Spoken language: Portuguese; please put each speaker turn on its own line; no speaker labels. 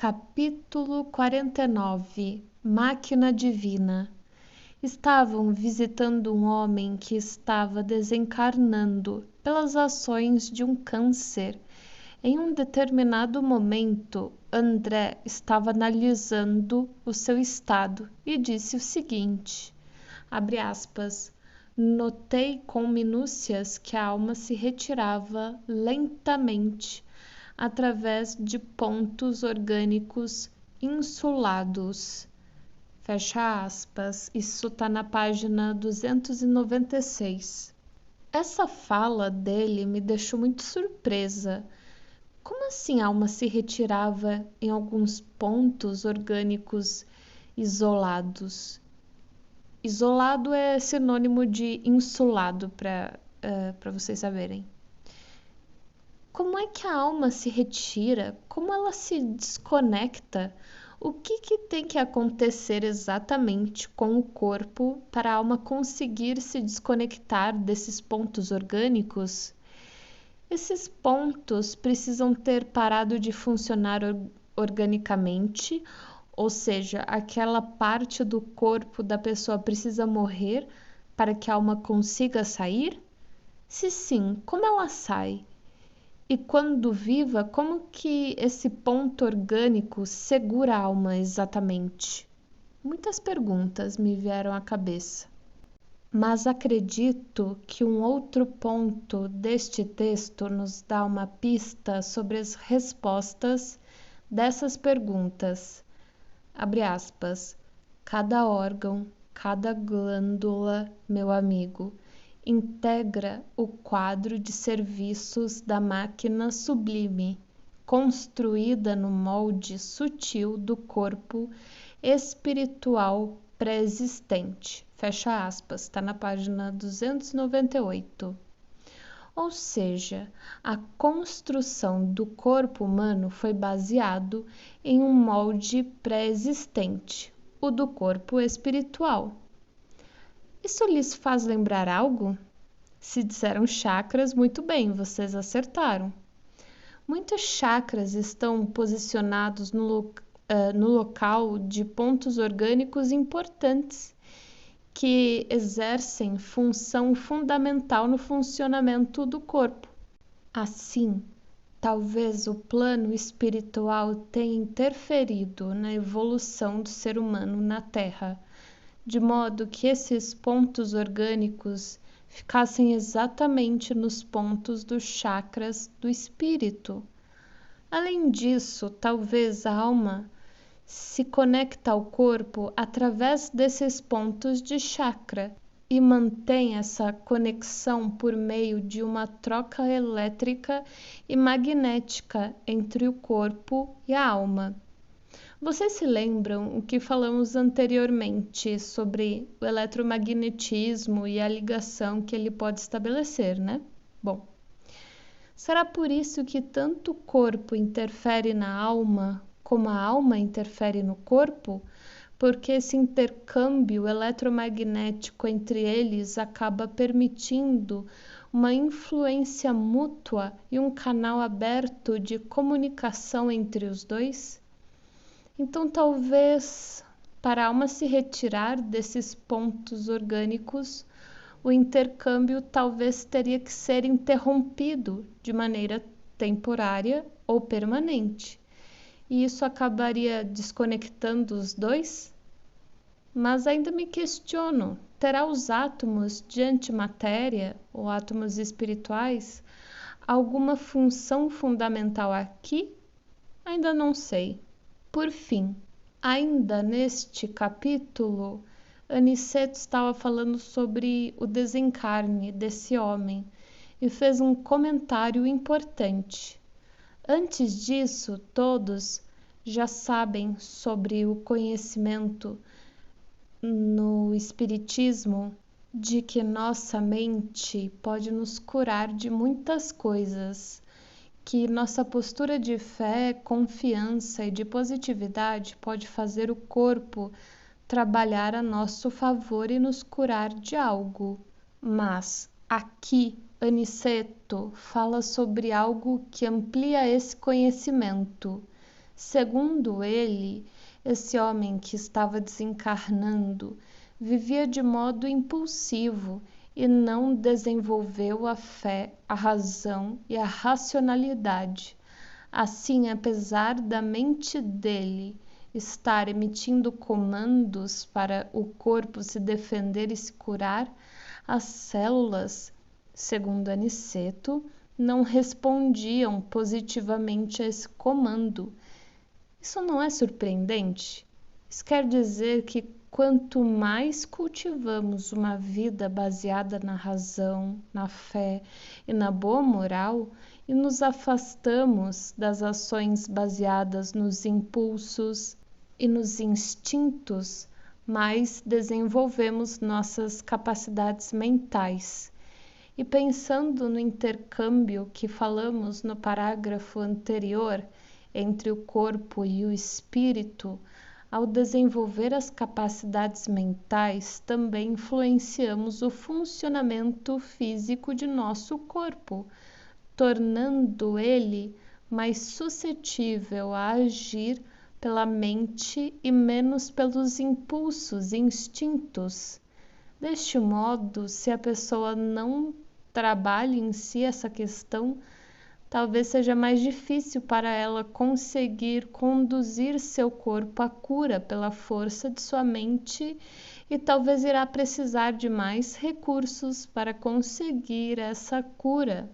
Capítulo 49 Máquina Divina. Estavam visitando um homem que estava desencarnando pelas ações de um câncer. Em um determinado momento, André estava analisando o seu estado e disse o seguinte, abre aspas, notei com minúcias que a alma se retirava lentamente através de pontos orgânicos insulados. Fecha aspas. Isso está na página 296. Essa fala dele me deixou muito surpresa. Como assim a alma se retirava em alguns pontos orgânicos isolados? Isolado é sinônimo de insulado, para vocês saberem. Como é que a alma se retira? Como ela se desconecta? O que tem que acontecer exatamente com o corpo para a alma conseguir se desconectar desses pontos orgânicos? Esses pontos precisam ter parado de funcionar organicamente, ou seja, aquela parte do corpo da pessoa precisa morrer para que a alma consiga sair? Se sim, como ela sai? E quando viva, como que esse ponto orgânico segura a alma exatamente? Muitas perguntas me vieram à cabeça. Mas acredito que um outro ponto deste texto nos dá uma pista sobre as respostas dessas perguntas. Abre aspas. Cada órgão, cada glândula, meu amigo, integra o quadro de serviços da máquina sublime, construída no molde sutil do corpo espiritual pré-existente. Fecha aspas, está na página 298. Ou seja, a construção do corpo humano foi baseado em um molde pré-existente, o do corpo espiritual. Isso lhes faz lembrar algo? Se disseram chakras, muito bem, vocês acertaram. Muitos chakras estão posicionados no local de pontos orgânicos importantes que exercem função fundamental no funcionamento do corpo. Assim, talvez o plano espiritual tenha interferido na evolução do ser humano na Terra, de modo que esses pontos orgânicos ficassem exatamente nos pontos dos chakras do espírito. Além disso, talvez a alma se conecta ao corpo através desses pontos de chakra e mantém essa conexão por meio de uma troca elétrica e magnética entre o corpo e a alma. Vocês se lembram o que falamos anteriormente sobre o eletromagnetismo e a ligação que ele pode estabelecer, né? Bom, será por isso que tanto o corpo interfere na alma como a alma interfere no corpo? Porque esse intercâmbio eletromagnético entre eles acaba permitindo uma influência mútua e um canal aberto de comunicação entre os dois? Então, talvez, para a alma se retirar desses pontos orgânicos, o intercâmbio talvez teria que ser interrompido de maneira temporária ou permanente. E isso acabaria desconectando os dois? Mas ainda me questiono, terá os átomos de antimatéria, ou átomos espirituais, alguma função fundamental aqui? Ainda não sei. Por fim, ainda neste capítulo, Aniceto estava falando sobre o desencarne desse homem e fez um comentário importante. Antes disso, todos já sabem sobre o conhecimento no Espiritismo de que nossa mente pode nos curar de muitas coisas, que nossa postura de fé, confiança e de positividade pode fazer o corpo trabalhar a nosso favor e nos curar de algo. Mas aqui Aniceto fala sobre algo que amplia esse conhecimento. Segundo ele, esse homem que estava desencarnando vivia de modo impulsivo e não desenvolveu a fé, a razão e a racionalidade. Assim, apesar da mente dele estar emitindo comandos para o corpo se defender e se curar, as células, segundo Aniceto, não respondiam positivamente a esse comando. Isso não é surpreendente? Isso quer dizer que quanto mais cultivamos uma vida baseada na razão, na fé e na boa moral, e nos afastamos das ações baseadas nos impulsos e nos instintos, mais desenvolvemos nossas capacidades mentais. E pensando no intercâmbio que falamos no parágrafo anterior entre o corpo e o espírito, ao desenvolver as capacidades mentais, também influenciamos o funcionamento físico de nosso corpo, tornando ele mais suscetível a agir pela mente e menos pelos impulsos e instintos. Deste modo, se a pessoa não trabalha em si essa questão, talvez seja mais difícil para ela conseguir conduzir seu corpo à cura pela força de sua mente e talvez irá precisar de mais recursos para conseguir essa cura.